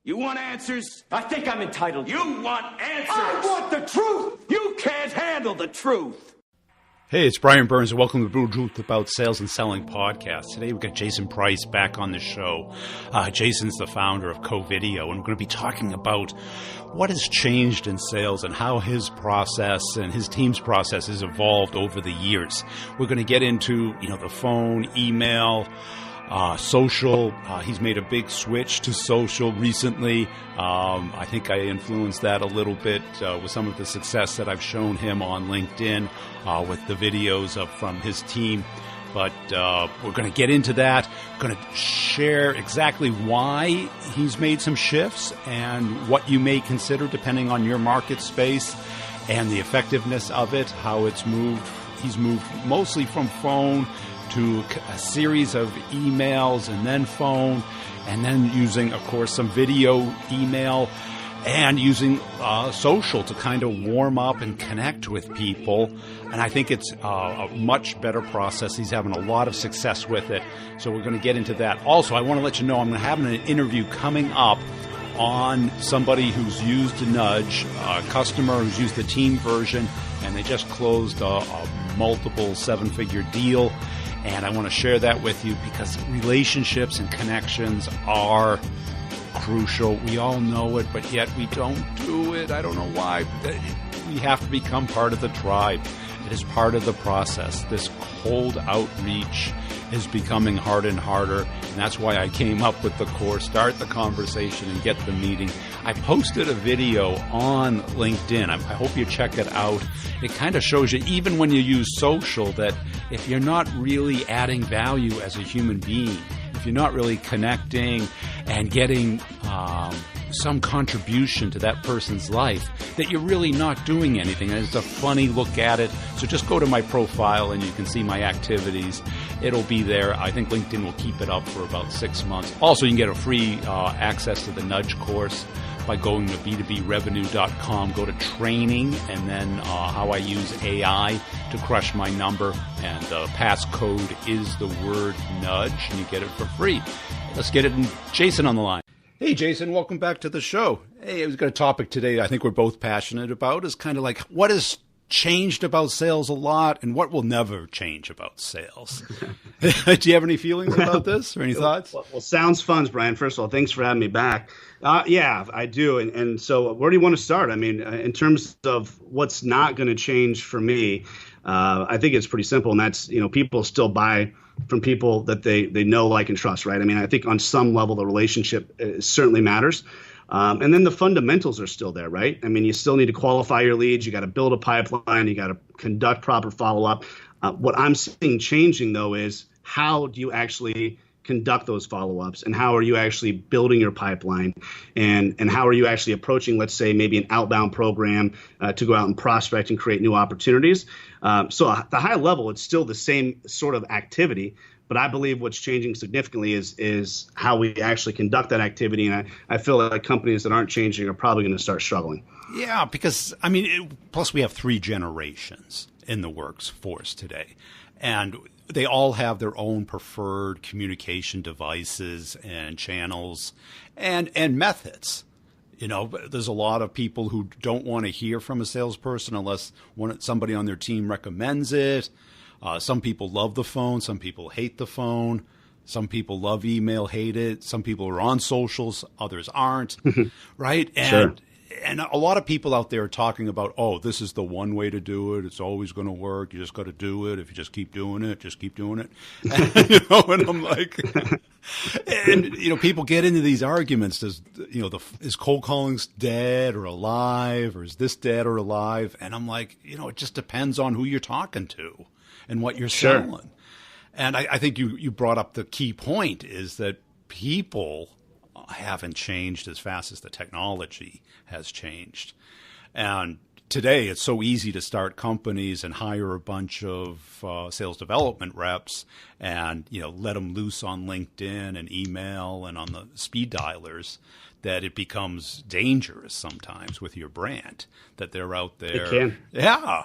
You want answers? I think I'm entitled. You want answers? I want the truth! You can't handle the truth. Hey, it's Brian Burns, and welcome to the Brutal Truth About Sales and Selling podcast. Today we've got Jason Price back on the show. Jason's the founder of Covideo, and we're going to be talking about what has changed in sales and how his process and his team's process has evolved over the years. We're going to get into, the phone, email, social. He's made a big switch to social recently. I think I influenced that a little bit with some of the success that I've shown him on LinkedIn with the videos from his team. But we're going to get into that. We're going to share exactly why he's made some shifts and what you may consider depending on your market space and the effectiveness of it, how it's moved. He's moved mostly from phone to a series of emails and then phone, and then using, of course, some video email and using social to kind of warm up and connect with people. And I think it's a much better process. He's having a lot of success with it. So we're going to get into that. Also, I want to let you know I'm going to have an interview coming up on somebody who's used Nudge, a customer who's used the team version, and they just closed a multiple seven-figure deal. And I want to share that with you because relationships and connections are crucial. We all know it, but yet we don't do it. I don't know why. We have to become part of the tribe. It is part of the process. This cold outreach is becoming harder and harder, and that's why I came up with the course, Start the Conversation and Get the Meeting. I posted a video on LinkedIn. I hope you check it out. It kind of shows you, even when you use social, that if you're not really adding value as a human being, if you're not really connecting and getting some contribution to that person's life, that you're really not doing anything. And it's a funny look at it. So just go to my profile and you can see my activities. It'll be there. I think LinkedIn will keep it up for about 6 months. Also, you can get a free access to the Nudge course by going to b2brevenue.com. Go to training and then how I use AI to crush my number. And the passcode is the word nudge, and you get it for free. Let's get it. Jason on the line. Hey, Jason, welcome back to the show. Hey, we've got a topic today I think we're both passionate about. Is kind of like what has changed about sales a lot and what will never change about sales. Do you have any feelings about this or any thoughts? Well, sounds fun, Brian. First of all, thanks for having me back. Yeah, I do. And so where do you want to start? I mean, in terms of what's not going to change for me, I think it's pretty simple. And that's, people still buy from people that they know, like, and trust, right? I mean, I think on some level, the relationship certainly matters. And then the fundamentals are still there, right? I mean, you still need to qualify your leads. You got to build a pipeline. You got to conduct proper follow-up. What I'm seeing changing, though, is how do you actually conduct those follow-ups, and how are you actually building your pipeline, and how are you actually approaching, let's say, maybe an outbound program to go out and prospect and create new opportunities. So at the high level, it's still the same sort of activity, but I believe what's changing significantly is how we actually conduct that activity, and I feel like companies that aren't changing are probably going to start struggling. Yeah, because, plus we have 3 generations in the workforce today, and they all have their own preferred communication devices and channels and methods. There's a lot of people who don't want to hear from a salesperson unless somebody on their team recommends it. Some people love the phone. Some people hate the phone. Some people love email, hate it. Some people are on socials. Others aren't. Right? Sure. And a lot of people out there are talking about, this is the one way to do it. It's always going to work. You just got to do it. If you just keep doing it, just keep doing it. And I'm like, and people get into these arguments. Is cold calling dead or alive, or is this dead or alive? And I'm like, it just depends on who you're talking to and what you're selling. And I think you brought up the key point is that people haven't changed as fast as the technology has changed. And today it's so easy to start companies and hire a bunch of sales development reps and let them loose on LinkedIn and email and on the speed dialers that it becomes dangerous sometimes with your brand that they're out there. It can. Yeah.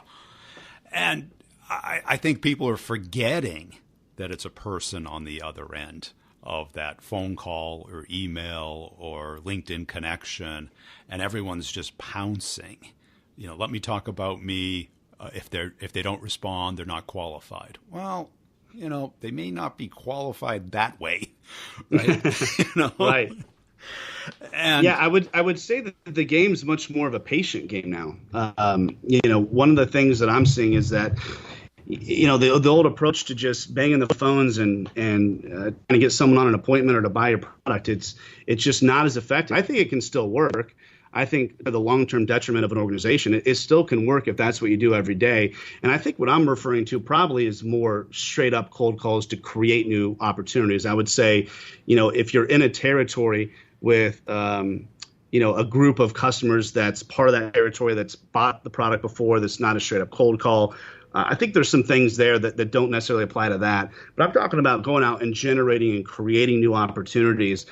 And I think people are forgetting that it's a person on the other end of that phone call or email or LinkedIn connection, and everyone's just pouncing. Let me talk about me. If they don't respond, they're not qualified. Well, they may not be qualified that way, right? Right. And yeah, I would say that the game's much more of a patient game now. One of the things that I'm seeing is that the old approach to just banging the phones and trying to get someone on an appointment or to buy your product, it's just not as effective. I think it can still work. I think the long-term detriment of an organization, it still can work if that's what you do every day. And I think what I'm referring to probably is more straight up cold calls to create new opportunities. I would say, if you're in a territory with, a group of customers that's part of that territory that's bought the product before, that's not a straight up cold call. I think there's some things there that don't necessarily apply to that. But I'm talking about going out and generating and creating new opportunities.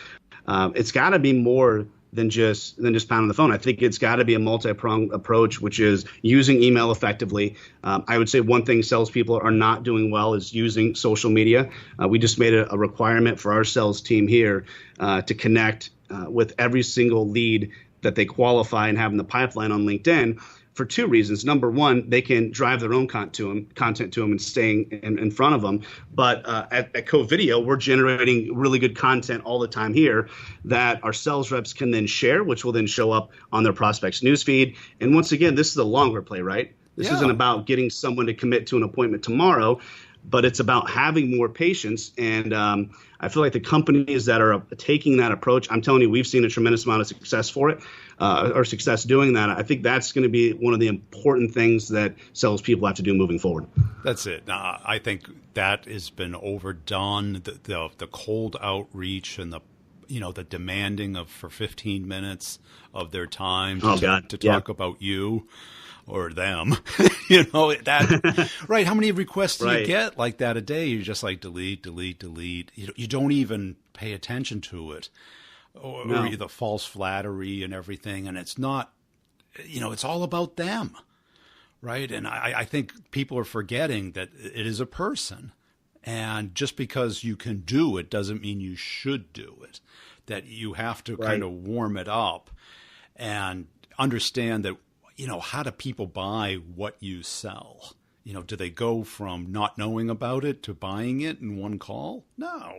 It's got to be more than just pounding the phone. I think it's got to be a multi-pronged approach, which is using email effectively. I would say one thing salespeople are not doing well is using social media. We just made a requirement for our sales team here to connect with every single lead that they qualify and have in the pipeline on LinkedIn for two reasons. Number one, they can drive their own content to them and staying in front of them. But at Covideo, we're generating really good content all the time here that our sales reps can then share, which will then show up on their prospects newsfeed. And once again, this is a longer play, right? This isn't about getting someone to commit to an appointment tomorrow, but it's about having more patience. And I feel like the companies that are taking that approach, I'm telling you, we've seen a tremendous amount of success for it, or success doing that. I think that's going to be one of the important things that salespeople have to do moving forward. That's it. I think that has been overdone. The cold outreach and the demanding of for 15 minutes of their time to talk about you or them, that, right. How many requests do you get like that a day? You're just like delete. You don't even pay attention to it or the false flattery and everything. And it's not, it's all about them. Right. And I think people are forgetting that it is a person, and just because you can do it doesn't mean you should do it, that you have to kind of warm it up and understand that, how do people buy what you sell? Do they go from not knowing about it to buying it in one call? No,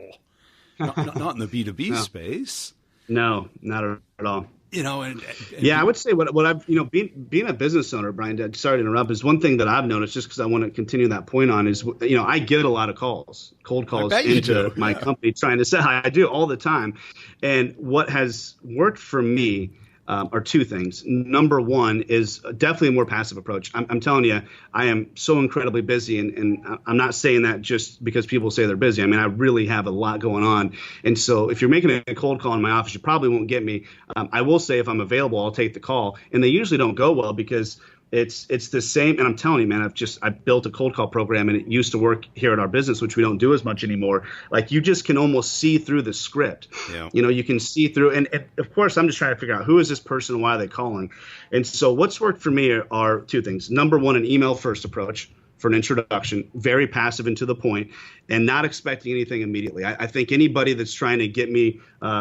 not in the B2B space. No, not at all. I would say what I've, being a business owner, Brian, sorry to interrupt, is one thing that I've noticed, just because I want to continue that point on, is, I get a lot of cold calls into my company trying to sell. I do all the time. And what has worked for me are two things. Number one is definitely a more passive approach. I'm telling you, I am so incredibly busy, and I'm not saying that just because people say they're busy. I mean, I really have a lot going on. And so if you're making a cold call in my office, you probably won't get me. I will say if I'm available, I'll take the call. And they usually don't go well because it's the same. And I'm telling you, man, I've built a cold call program, and it used to work here at our business, which we don't do as much anymore. Like, you just can almost see through the script. Yeah. You can see through. And of course, I'm just trying to figure out who is this person and why are they calling. And so what's worked for me are two things. Number one, an email first approach for an introduction, very passive and to the point, and not expecting anything immediately. I think anybody that's trying to get me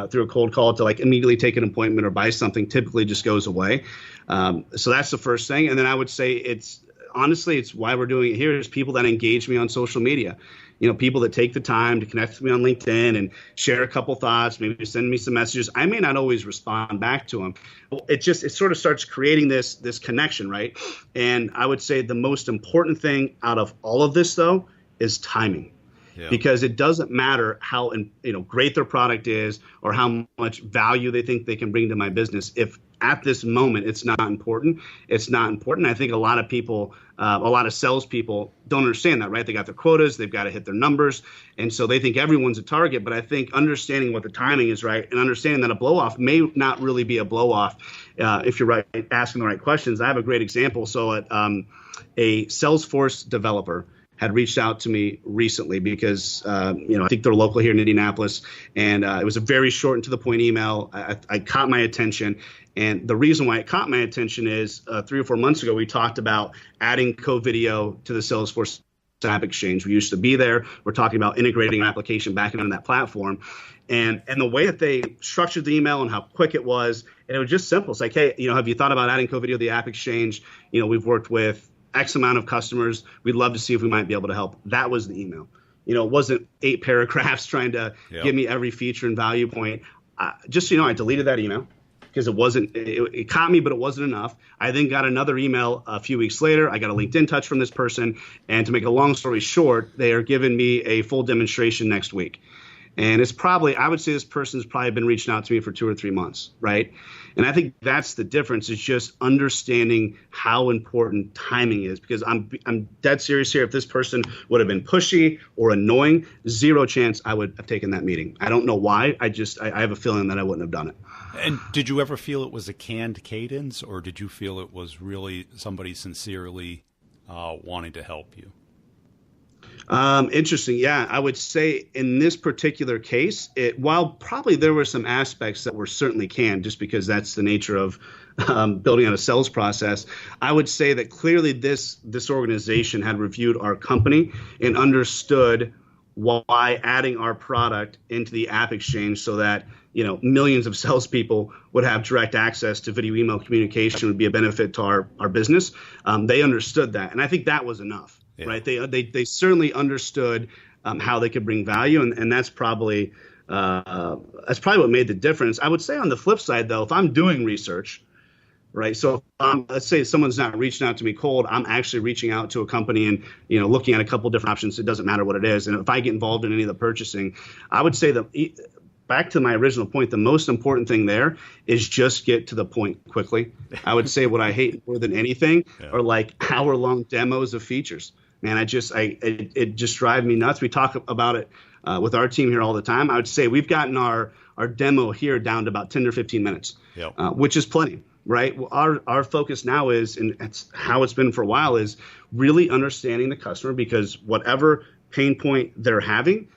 through a cold call to like immediately take an appointment or buy something typically just goes away. So that's the first thing. And then I would say it's why we're doing it here is people that engage me on social media. People that take the time to connect with me on LinkedIn and share a couple thoughts, maybe send me some messages. I may not always respond back to them. It sort of starts creating this connection, right? And I would say the most important thing out of all of this, though, is timing. Yeah. Because it doesn't matter how great their product is or how much value they think they can bring to my business. If at this moment it's not important, it's not important. I think a lot of people, a lot of salespeople don't understand that, right? They got their quotas, they've got to hit their numbers, and so they think everyone's a target. But I think understanding what the timing is right and understanding that a blow-off may not really be a blow-off if you're right, asking the right questions. I have a great example. So a Salesforce developer had reached out to me recently because, I think they're local here in Indianapolis, and it was a very short and to the point email. I caught my attention, and the reason why it caught my attention is 3 or 4 months ago, we talked about adding Covideo to the Salesforce App Exchange. We used to be there. We're talking about integrating an application back into that platform. And the way that they structured the email and how quick it was, and it was just simple. It's like, hey, have you thought about adding Covideo to the App Exchange? We've worked with X amount of customers. We'd love to see if we might be able to help. That was the email. It wasn't 8 paragraphs trying to give me every feature and value point. I deleted that email because it caught me, but it wasn't enough. I then got another email a few weeks later. I got a LinkedIn touch from this person. And to make a long story short, they are giving me a full demonstration next week. And I would say this person's probably been reaching out to me for 2 or 3 months, right? And I think that's the difference, is just understanding how important timing is, because I'm dead serious here. If this person would have been pushy or annoying, zero chance I would have taken that meeting. I don't know why. I have a feeling that I wouldn't have done it. And did you ever feel it was a canned cadence, or did you feel it was really somebody sincerely wanting to help you? Interesting. Yeah, I would say in this particular case, while probably there were some aspects that were certainly canned, just because that's the nature of building out a sales process, I would say that clearly this organization had reviewed our company and understood why adding our product into the App Exchange so that millions of salespeople would have direct access to video email communication would be a benefit to our business. They understood that, and I think that was enough. Yeah. Right? They certainly understood how they could bring value, and that's probably what made the difference. I would say on the flip side, though, if I'm doing research, right? So let's say someone's not reaching out to me cold, I'm actually reaching out to a company and looking at a couple different options. It doesn't matter what it is, and if I get involved in any of the purchasing, I would say that. Back to my original point, the most important thing there is just get to the point quickly. I would say what I hate more than anything are like hour-long demos of features. Man, it just drives me nuts. We talk about it with our team here all the time. I would say we've gotten our demo here down to about 10 or 15 minutes, which is plenty, right? Well, our focus now is, and it's how it's been for a while, is really understanding the customer, because whatever pain point they're having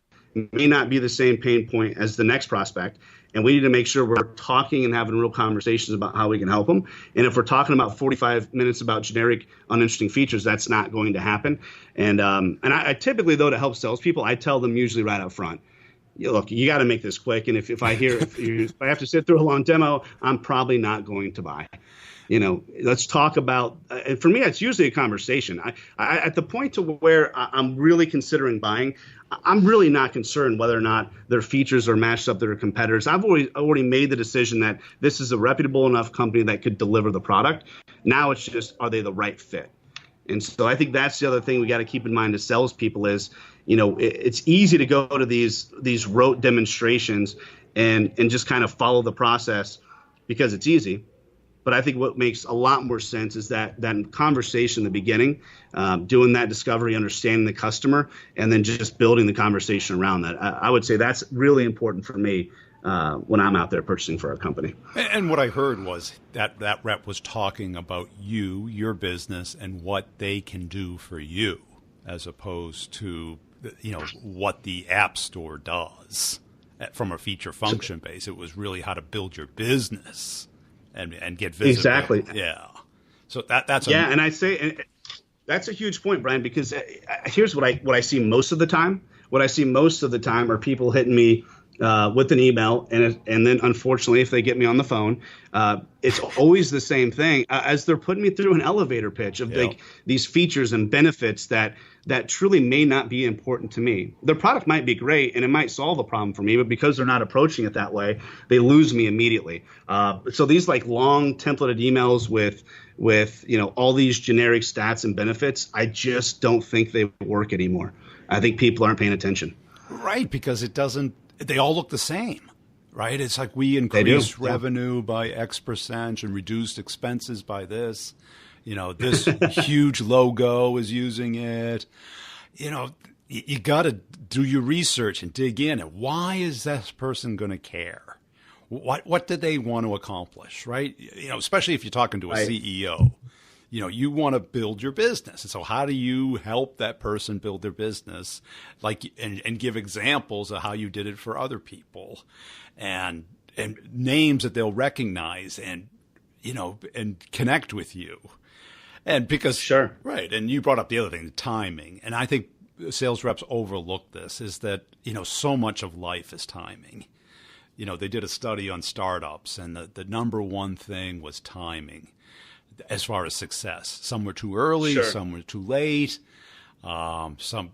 may not be the same pain point as the next prospect. And we need to make sure we're talking and having real conversations about how we can help them. And if we're talking about 45 minutes about generic, uninteresting features, that's not going to happen. And I typically, though, to help salespeople, I tell them usually right up front, look, you got to make this quick. And if I have to sit through a long demo, I'm probably not going to buy. Let's talk about, and for me, it's usually a conversation. I at the point to where I'm really considering buying, I'm really not concerned whether or not their features are matched up to their competitors. I've already made the decision that this is a reputable enough company that could deliver the product. Now it's just, are they the right fit? And so I think that's the other thing we got to keep in mind as salespeople is, it's easy to go to these rote demonstrations and just kind of follow the process because it's easy. But I think what makes a lot more sense is that conversation in the beginning, doing that discovery, understanding the customer, and then just building the conversation around that. I would say that's really important for me when I'm out there purchasing for our company. And what I heard was that rep was talking about your business, and what they can do for you, as opposed to what the App Store does from a feature function base. It was really how to build your business. And get visible. Exactly. Yeah. So that's and I say that's a huge point, Brian, because here's what I see most of the time. What I see most of the time are people hitting me with an email, and then unfortunately, if they get me on the phone, it's always the same thing as they're putting me through an elevator pitch of like these features and benefits that truly may not be important to me. Their product might be great and it might solve a problem for me, but because they're not approaching it that way, they lose me immediately. So these like long templated emails with all these generic stats and benefits, I just don't think they work anymore. I think people aren't paying attention. Right, because they all look the same. Right? It's like we increased revenue by X percent and reduced expenses by this. This huge logo is using it. You got to do your research and dig in. Why is this person going to care? What did they want to accomplish, right? Especially if you're talking to a CEO. You want to build your business. And so how do you help that person build their business, and give examples of how you did it for other people, and names that they'll recognize and connect with you. And because, sure. Right. And you brought up the other thing, the timing. And I think sales reps overlook this, is that, so much of life is timing. They did a study on startups, and the number one thing was timing as far as success. Some were too early, Sure. some were too late. Some,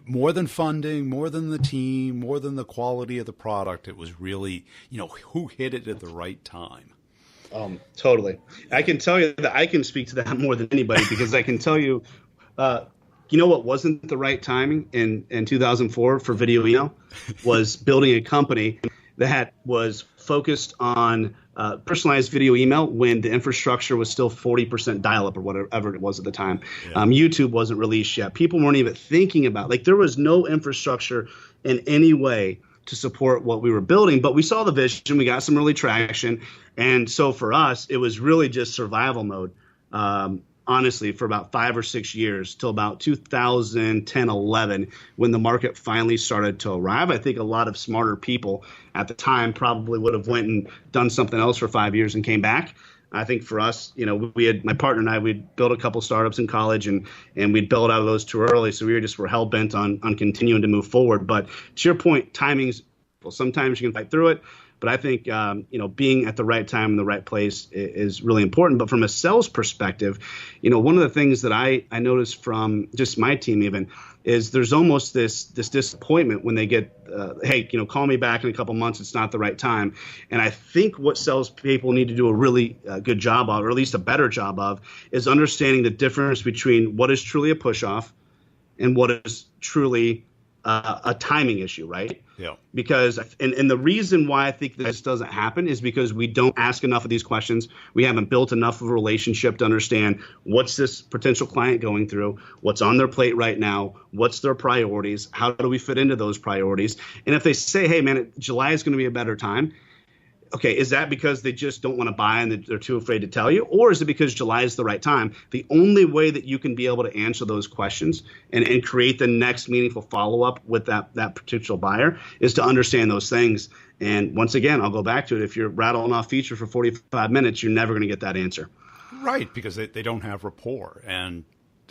more than funding, more than the team, more than the quality of the product. It was really, who hit it at the right time. Totally. I can tell you that I can speak to that more than anybody, because I can tell you, what wasn't the right timing in 2004 for video email was building a company that was focused on personalized video email when the infrastructure was still 40% dial-up or whatever it was at the time. Yeah. YouTube wasn't released yet. People weren't even thinking about, there was no infrastructure in any way to support what we were building, but we saw the vision. We got some early traction. And so for us, it was really just survival mode, honestly, for about 5 or 6 years till about 2010, 11, when the market finally started to arrive. I think a lot of smarter people at the time probably would have went and done something else for 5 years and came back. I think for us, we had, my partner and I, we'd built a couple startups in college, and we'd built out of those too early. So we were hell bent on continuing to move forward. But to your point, timing's, well, sometimes you can fight through it. But I think, being at the right time in the right place is really important. But from a sales perspective, one of the things that I noticed from just my team even is there's almost this disappointment when they get, hey, call me back in a couple months. It's not the right time. And I think what salespeople need to do a really good job of, or at least a better job of, is understanding the difference between what is truly a push off and what is truly a timing issue, right? Yeah. Because, and the reason why I think this doesn't happen is because we don't ask enough of these questions. We haven't built enough of a relationship to understand what's this potential client going through, what's on their plate right now, what's their priorities, how do we fit into those priorities? And if they say, hey, man, July is going to be a better time, okay, is that because they just don't want to buy and they're too afraid to tell you? Or is it because July is the right time? The only way that you can be able to answer those questions and create the next meaningful follow-up with that potential buyer is to understand those things. And once again, I'll go back to it. If you're rattling off feature for 45 minutes, you're never going to get that answer. Right, because they don't have rapport. And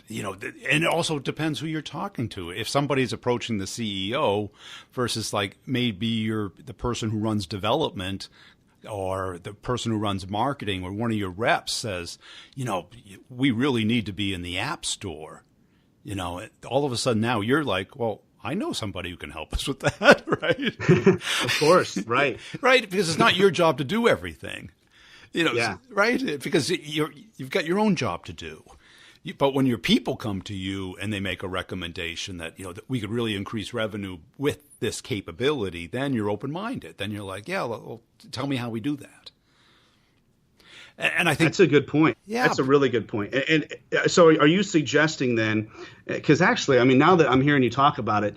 and it also depends who you're talking to. If somebody's approaching the CEO versus maybe the person who runs development or the person who runs marketing, or one of your reps says, we really need to be in the app store. All of a sudden now you're like, well, I know somebody who can help us with that, right? Of course, right. Right, because it's not your job to do everything. Yeah. Right? Because you've got your own job to do. But when your people come to you and they make a recommendation that, that we could really increase revenue with this capability, then you're open-minded. Then you're like, yeah, well, tell me how we do that. And I think that's a good point. Yeah. That's a really good point. And so are you suggesting then, because actually, now that I'm hearing you talk about it,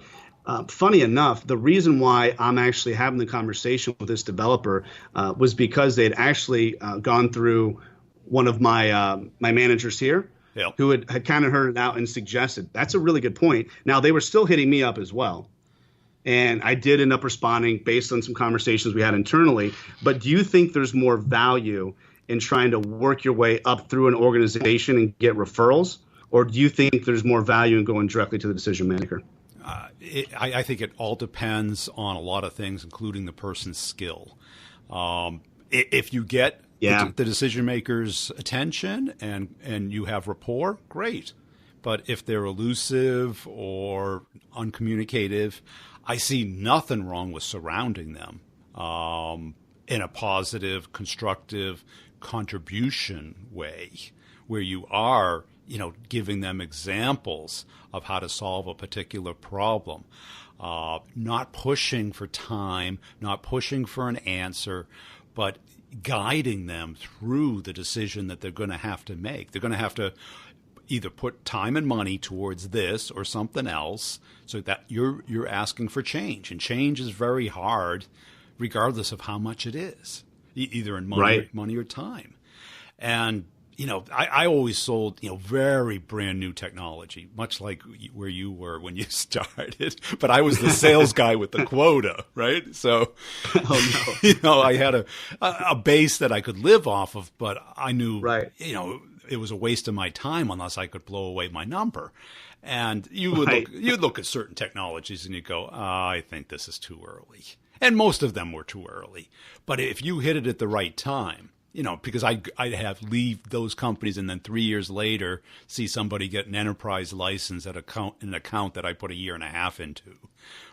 funny enough, the reason why I'm actually having the conversation with this developer was because they'd actually gone through one of my managers here. Yep. Who had kind of heard it out and suggested. That's a really good point. Now, they were still hitting me up as well. And I did end up responding based on some conversations we had internally. But do you think there's more value in trying to work your way up through an organization and get referrals? Or do you think there's more value in going directly to the decision maker? I think it all depends on a lot of things, including the person's skill. If you get the decision maker's attention and you have rapport, great. But if they're elusive or uncommunicative, I see nothing wrong with surrounding them in a positive, constructive contribution way, where you are, giving them examples of how to solve a particular problem. Not pushing for time, not pushing for an answer, but guiding them through the decision that they're going to have to make. They're going to have to either put time and money towards this or something else, so that you're asking for change. And change is very hard, regardless of how much it is, either in money or time. And I always sold, very brand new technology, much like where you were when you started. But I was the sales guy with the quota, right? So, I had a base that I could live off of, but I knew, it was a waste of my time unless I could blow away my number. And you'd look at certain technologies and you go, I think this is too early. And most of them were too early. But if you hit it at the right time, because I'd leave those companies and then 3 years later see somebody get an enterprise license at an account that I put a year and a half into,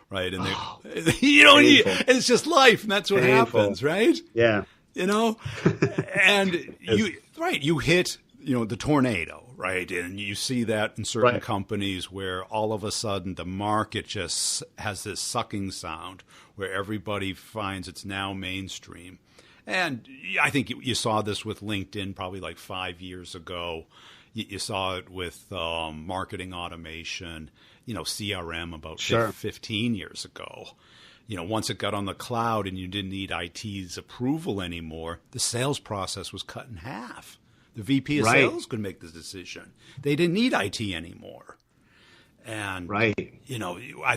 right? And it's just life, and that's what happens, right? Yeah. And you hit, the tornado, right? And you see that in certain companies where all of a sudden the market just has this sucking sound where everybody finds it's now mainstream. And I think you saw this with LinkedIn probably like 5 years ago. You saw it with marketing automation, CRM about 15 years ago. Once it got on the cloud and you didn't need IT's approval anymore, the sales process was cut in half. The VP of sales could make the decision. They didn't need IT anymore. And, I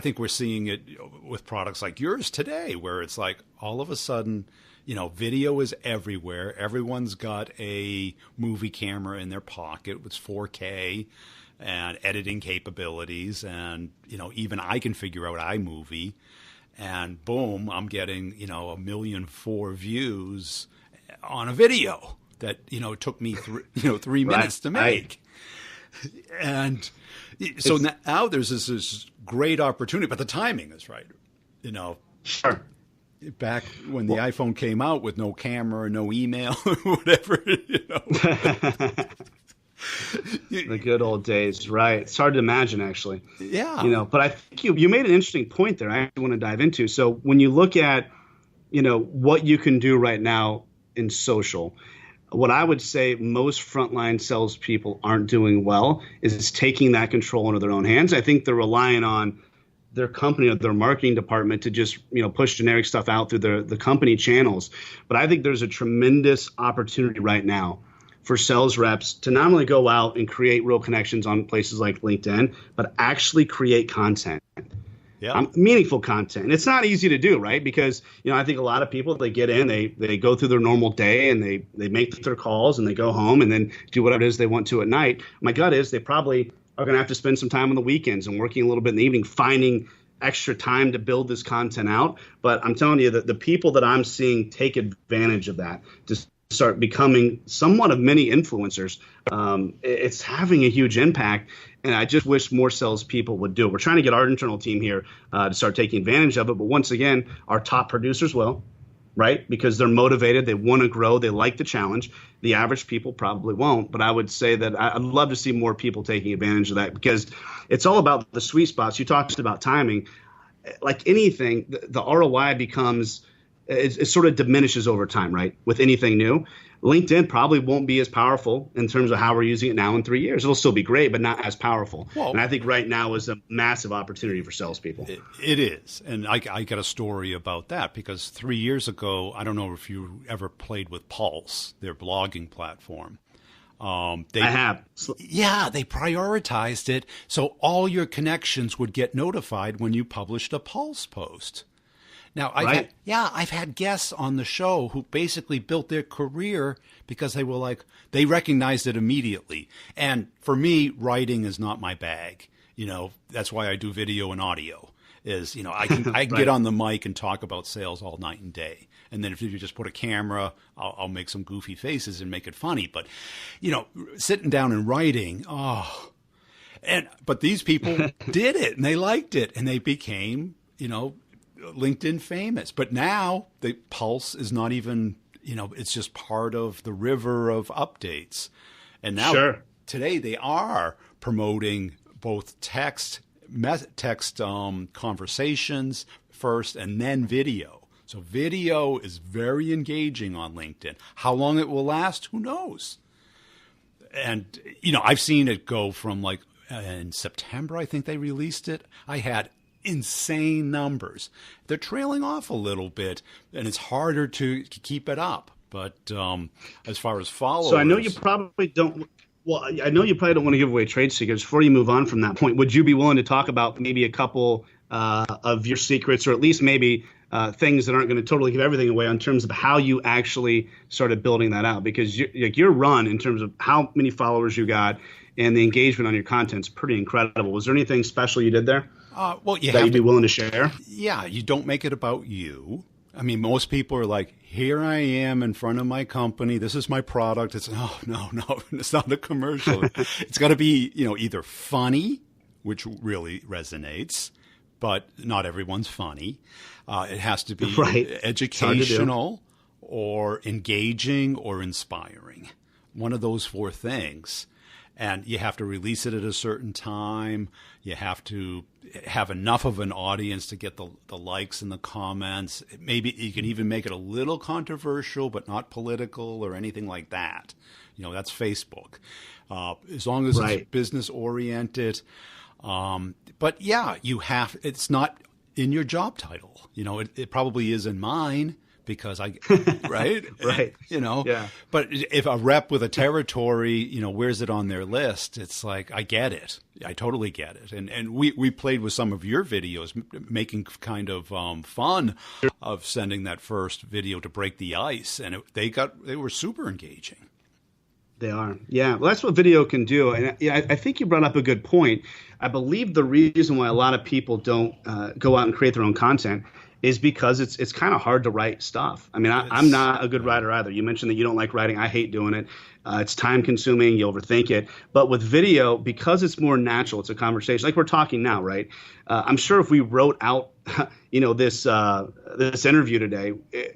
think we're seeing it with products like yours today, where it's like all of a sudden, video is everywhere. Everyone's got a movie camera in their pocket with 4K and editing capabilities. And, even I can figure out iMovie. And boom, I'm getting, 1.4 million views on a video that, took me 3 minutes to make. And so now there's this great opportunity, but the timing is right. Sure. Back when the iPhone came out with no camera, no email, whatever, The good old days, right? It's hard to imagine, actually. Yeah. But I think you made an interesting point there I actually want to dive into. So when you look at, what you can do right now in social, what I would say most frontline salespeople aren't doing well is taking that control into their own hands. I think they're relying on their company or their marketing department to just, push generic stuff out through the company channels. But I think there's a tremendous opportunity right now for sales reps to not only go out and create real connections on places like LinkedIn, but actually create content. Yeah. Meaningful content. And it's not easy to do, right? Because, I think a lot of people, they get in, they go through their normal day and they make their calls and they go home and then do whatever it is they want to at night. My gut is they probably are going to have to spend some time on the weekends and working a little bit in the evening, finding extra time to build this content out. But I'm telling you that the people that I'm seeing take advantage of that to start becoming somewhat of mini influencers, it's having a huge impact. And I just wish more salespeople would do it. We're trying to get our internal team here to start taking advantage of it. But once again, our top producers will, right? Because they're motivated. They want to grow. They like the challenge. The average people probably won't. But I would say that I'd love to see more people taking advantage of that because it's all about the sweet spots. You talked about timing. Like anything, the ROI becomes it sort of diminishes over time, right? With anything new. LinkedIn probably won't be as powerful in terms of how we're using it now in 3 years. It'll still be great, but not as powerful. Well, and I think right now is a massive opportunity for salespeople. It is. And I got a story about that because 3 years ago, I don't know if you ever played with Pulse, their blogging platform. I have. Yeah, they prioritized it so all your connections would get notified when you published a Pulse post. Now, I've had guests on the show who basically built their career because they recognized it immediately. And for me, writing is not my bag. That's why I do video and audio I can get on the mic and talk about sales all night and day. And then if you just put a camera, I'll make some goofy faces and make it funny. But, sitting down and writing, but these people did it and they liked it and they became, LinkedIn famous. But now the Pulse is not even, it's just part of the river of updates. And now today they are promoting both text conversations first and then video. So video is very engaging on LinkedIn. How long it will last, who knows? And, I've seen it go from in September, I think they released it. I had insane numbers. They're trailing off a little bit, and it's harder to keep it up. But as far as followers, so I know you probably don't. Well, I know you probably don't want to give away trade secrets. Before you move on from that point, would you be willing to talk about maybe a couple of your secrets, or at least maybe things that aren't going to totally give everything away in terms of how you actually started building that out, because your run in terms of how many followers you got and the engagement on your content is pretty incredible. Was there anything special you did there Well, that you'd be willing to share? Yeah, you don't make it about you. I mean, most people are like, here I am in front of my company. This is my product. It's no, it's not a commercial. It's got to be, either funny, which really resonates, but not everyone's funny. It has to be educational or engaging or inspiring. One of those four things. And you have to release it at a certain time. You have to have enough of an audience to get the likes and the comments. Maybe you can even make it a little controversial, but not political or anything like that. That's Facebook. As long as it's business oriented. But yeah, it's not in your job title. It probably is in mine. Because right? Yeah. But if a rep with a territory, where's it on their list? It's like, I get it. I totally get it. And we played with some of your videos, making kind of fun of sending that first video to break the ice. And they were super engaging. They are. Yeah. Well, that's what video can do. And I think you brought up a good point. I believe the reason why a lot of people don't go out and create their own content is because it's kind of hard to write stuff. I mean, I'm not a good writer either. You mentioned that you don't like writing. I hate doing it. It's time consuming. You overthink it. But with video, because it's more natural, it's a conversation like we're talking now, right? I'm sure if we wrote out, this interview today,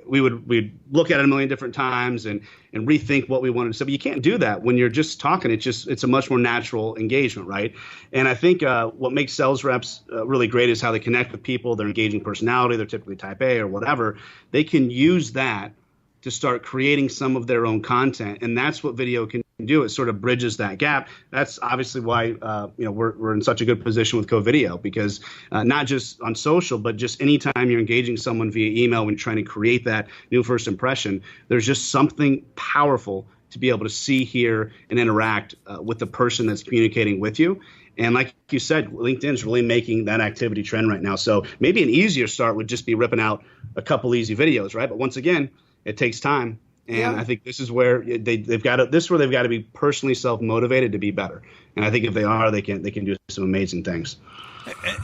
we'd look at it a million different times and rethink what we wanted to say. But you can't do that when you're just talking. It's a much more natural engagement, right? And I think what makes sales reps really great is how they connect with people. Their engaging personality. They're typically type A or whatever. They can use that to start creating some of their own content, and that's what video can do. It sort of bridges that gap. That's obviously why we're in such a good position with Covideo, because not just on social, but just anytime you're engaging someone via email when you're trying to create that new first impression, there's just something powerful to be able to see, hear, and interact with the person that's communicating with you. And like you said, LinkedIn is really making that activity trend right now. So maybe an easier start would just be ripping out a couple easy videos, right? But once again, it takes time. And I think this is where they've got to be personally self-motivated to be better. And I think if they are, they can do some amazing things.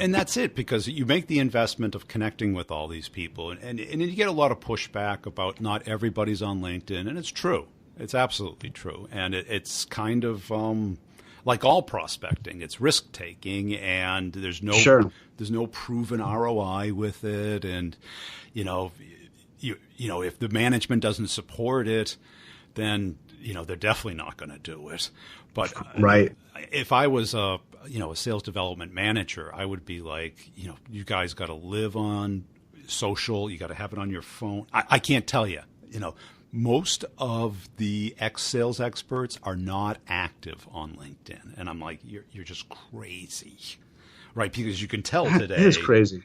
And that's it, because you make the investment of connecting with all these people. And you get a lot of pushback about not everybody's on LinkedIn. And it's true. It's absolutely true. And it's kind of like all prospecting. It's risk-taking, and there's no proven ROI with it. And, if the management doesn't support it, then, they're definitely not going to do it. But if I was a sales development manager, I would be like, you guys got to live on social. You got to have it on your phone. I can't tell you, most of the sales experts are not active on LinkedIn. And I'm like, you're just crazy, right? Because you can tell today. It is crazy.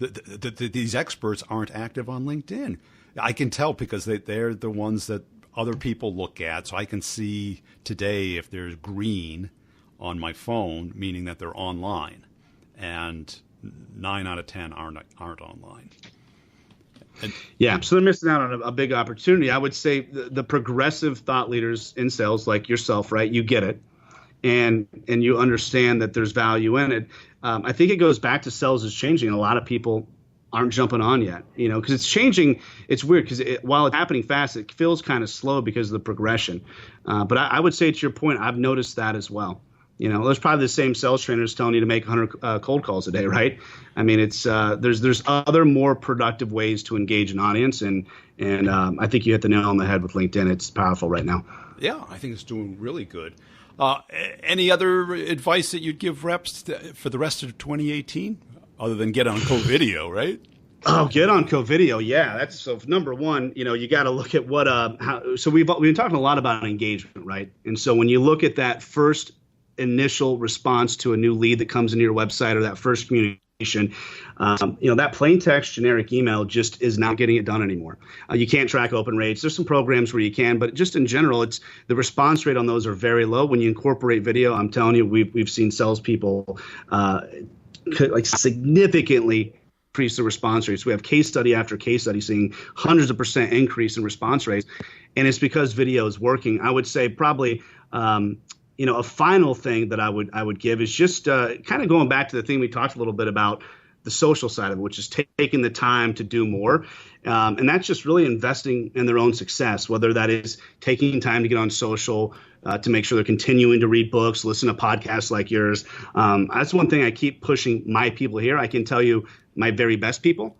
These experts aren't active on LinkedIn. I can tell because they're the ones that other people look at. So I can see today if there's green on my phone, meaning that they're online. And 9 out of 10 aren't online. So they're missing out on a big opportunity. I would say the progressive thought leaders in sales, like yourself, right? You get it. And you understand that there's value in it. I think it goes back to sales is changing. And a lot of people aren't jumping on yet, because it's changing. It's weird because while it's happening fast, it feels kind of slow because of the progression. But I would say, to your point, I've noticed that as well. There's probably the same sales trainers telling you to make 100 cold calls a day, right? I mean, it's there's other more productive ways to engage an audience, and I think you hit the nail on the head with LinkedIn. It's powerful right now. Yeah, I think it's doing really good. Any other advice that you'd give reps for the rest of 2018, other than get on Covideo, right? Oh, get on Covideo, yeah. That's so. Number one, you got to look at what. So we've been talking a lot about engagement, right? And so when you look at that first initial response to a new lead that comes into your website, or that first communication, that plain text generic email just is not getting it done anymore. You can't track open rates. There's some programs where you can, but just in general, it's the response rate on those are very low. When you incorporate video, I'm telling you, we've seen salespeople significantly increase the response rates. We have case study after case study seeing hundreds of percent increase in response rates, and it's because video is working. I would say probably a final thing that I would give is just kind of going back to the thing we talked a little bit about, the social side of it, which is taking the time to do more. And that's just really investing in their own success, whether that is taking time to get on social, to make sure they're continuing to read books, listen to podcasts like yours. That's one thing I keep pushing my people here. I can tell you my very best people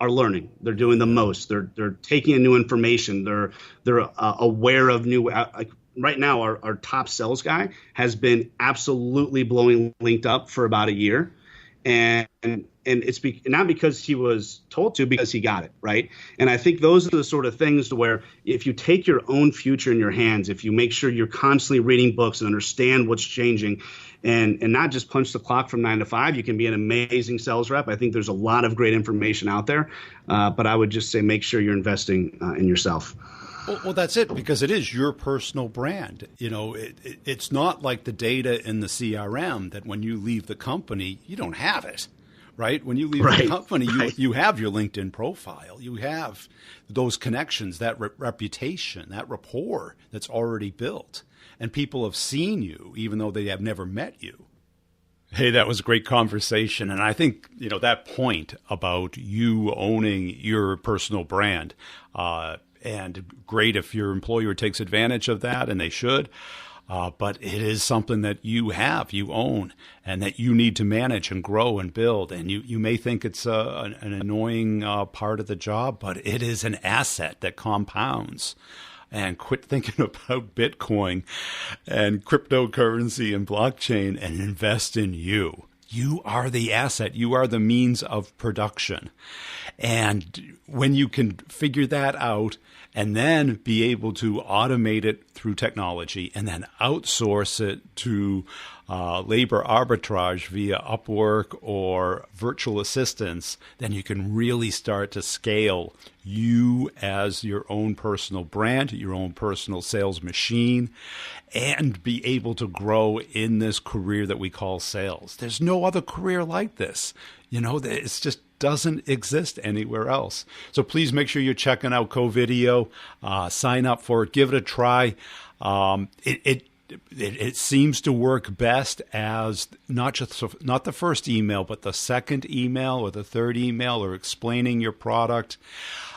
are learning. They're doing the most. They're taking in new information. They're aware of new right now, our top sales guy has been absolutely blowing linked up for about a year. And it's not because he was told to, because he got it, right? And I think those are the sort of things to where if you take your own future in your hands, if you make sure you're constantly reading books and understand what's changing, and not just punch the clock from 9 to 5, you can be an amazing sales rep. I think there's a lot of great information out there, but I would just say make sure you're investing in yourself. Well, that's it, because it is your personal brand. It's not like the data in the CRM that when you leave the company, you don't have it, right? When you leave the company, you have your LinkedIn profile. You have those connections, that reputation, that rapport that's already built. And people have seen you, even though they have never met you. Hey, that was a great conversation. And I think, that point about you owning your personal brand, and great if your employer takes advantage of that, and they should. But it is something that you own, and that you need to manage and grow and build. And you may think it's an annoying part of the job, but it is an asset that compounds. And quit thinking about Bitcoin and cryptocurrency and blockchain, and invest in you. You are the asset. You are the means of production. And when you can figure that out and then be able to automate it through technology and then outsource it to labor arbitrage via Upwork or virtual assistants, then you can really start to scale you as your own personal brand, your own personal sales machine, and be able to grow in this career that we call sales. There's no other career like this. It's just doesn't exist anywhere else. So please make sure you're checking out Covideo. Sign up for it. Give it a try. It seems to work best as not the first email, but the second email or the third email, or explaining your product.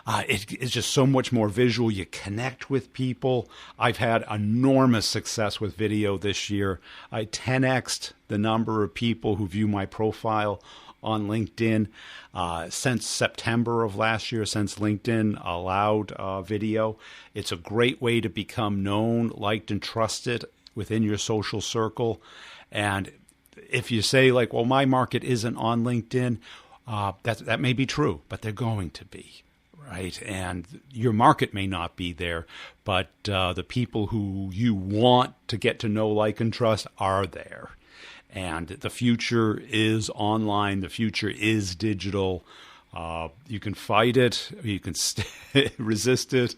It's just so much more visual. You connect with people. I've had enormous success with video this year. I 10x'd the number of people who view my profile on LinkedIn since September of last year, since LinkedIn allowed video. It's a great way to become known, liked, and trusted within your social circle. And if you say, like, well, my market isn't on LinkedIn, that may be true, but they're going to be, right? And your market may not be there, but the people who you want to get to know, like, and trust are there. And the future is online. The future is digital. You can fight it. You can resist it.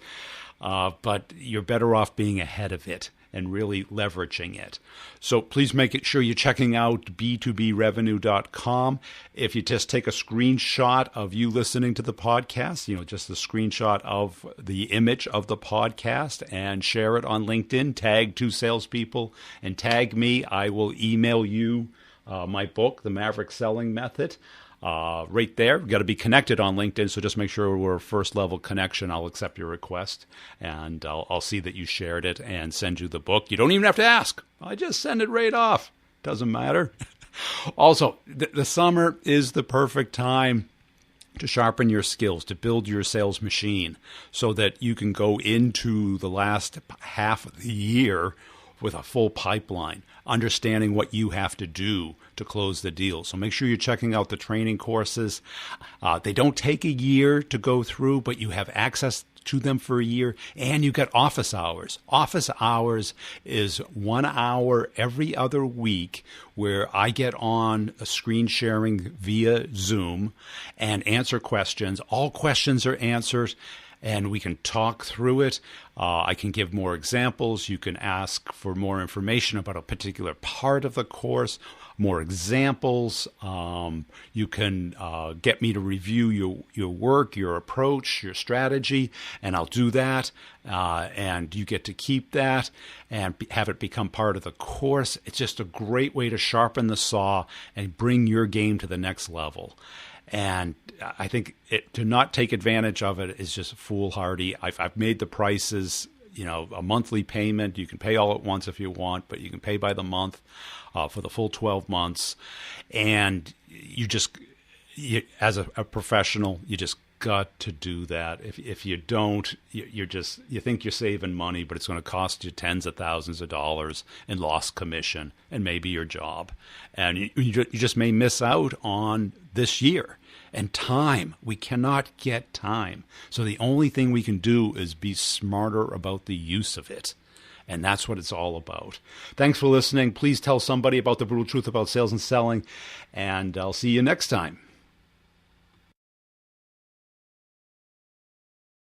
But you're better off being ahead of it and really leveraging it. So please make sure you're checking out b2brevenue.com. If you just take a screenshot of you listening to the podcast, just the screenshot of the image of the podcast, and share it on LinkedIn, tag 2 salespeople and tag me, I will email you my book, The Maverick Selling Method. Right there. We've got to be connected on LinkedIn, so just make sure we're a first-level connection. I'll accept your request, and I'll see that you shared it and send you the book. You don't even have to ask. I just send it right off. Doesn't matter. Also, the summer is the perfect time to sharpen your skills, to build your sales machine, so that you can go into the last half of the year with a full pipeline, understanding what you have to do to close the deal. So make sure you're checking out the training courses. They don't take a year to go through, but you have access to them for a year, and you get office hours. Office hours is 1 hour every other week where I get on a screen sharing via Zoom and answer questions. All questions are answered, and we can talk through it. I can give more examples. You can ask for more information about a particular part of the course, more examples. You can get me to review your work, your approach, your strategy, and I'll do that. And you get to keep that and have it become part of the course. It's just a great way to sharpen the saw and bring your game to the next level. And I think to not take advantage of it is just foolhardy. I've made the prices, a monthly payment. You can pay all at once if you want, but you can pay by the month for the full 12 months. And as a professional, you just got to do that. If you don't, you think you're saving money, but it's going to cost you tens of thousands of dollars in lost commission and maybe your job. And you just may miss out on this year. And time, we cannot get time. So the only thing we can do is be smarter about the use of it. And that's what it's all about. Thanks for listening. Please tell somebody about the brutal truth about sales and selling. And I'll see you next time.